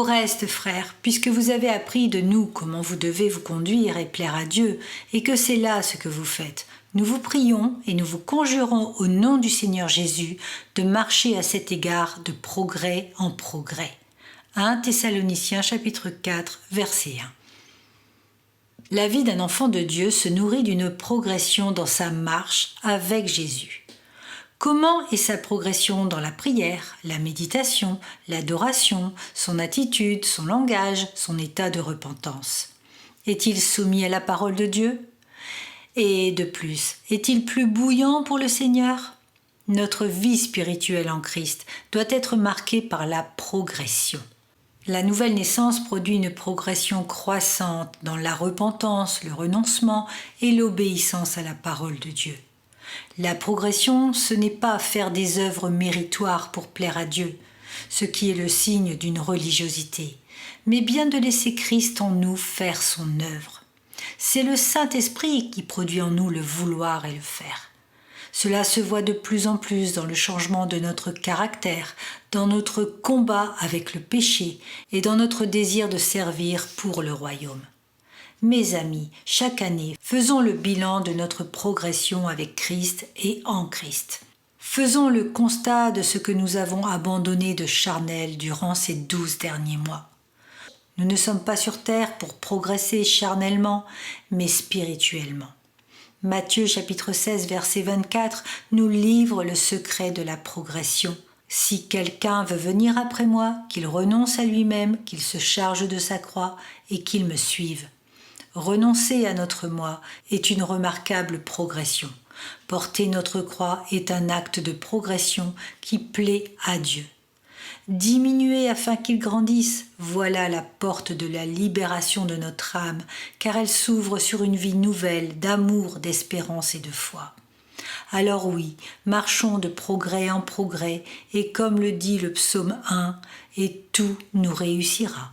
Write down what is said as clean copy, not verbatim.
reste, frères, puisque vous avez appris de nous comment vous devez vous conduire et plaire à Dieu, et que c'est là ce que vous faites, nous vous prions et nous vous conjurons au nom du Seigneur Jésus de marcher à cet égard de progrès en progrès. 1 Thessaloniciens chapitre 4, verset 1. La vie d'un enfant de Dieu se nourrit d'une progression dans sa marche avec Jésus. Comment est sa progression dans la prière, la méditation, l'adoration, son attitude, son langage, son état de repentance? Est-il soumis à la parole de Dieu? Et de plus, est-il plus bouillant pour le Seigneur? Notre vie spirituelle en Christ doit être marquée par la progression. La nouvelle naissance produit une progression croissante dans la repentance, le renoncement et l'obéissance à la parole de Dieu. La progression, ce n'est pas faire des œuvres méritoires pour plaire à Dieu, ce qui est le signe d'une religiosité, mais bien de laisser Christ en nous faire son œuvre. C'est le Saint-Esprit qui produit en nous le vouloir et le faire. Cela se voit de plus en plus dans le changement de notre caractère, dans notre combat avec le péché et dans notre désir de servir pour le royaume. Mes amis, chaque année, faisons le bilan de notre progression avec Christ et en Christ. Faisons le constat de ce que nous avons abandonné de charnel durant ces 12 derniers mois. Nous ne sommes pas sur terre pour progresser charnellement, mais spirituellement. Matthieu chapitre 16 verset 24 nous livre le secret de la progression. Si quelqu'un veut venir après moi, qu'il renonce à lui-même, qu'il se charge de sa croix et qu'il me suive. Renoncer à notre moi est une remarquable progression. Porter notre croix est un acte de progression qui plaît à Dieu. Diminuer afin qu'il grandisse, voilà la porte de la libération de notre âme, car elle s'ouvre sur une vie nouvelle d'amour, d'espérance et de foi. Alors oui, marchons de progrès en progrès, et comme le dit le psaume 1, et tout nous réussira.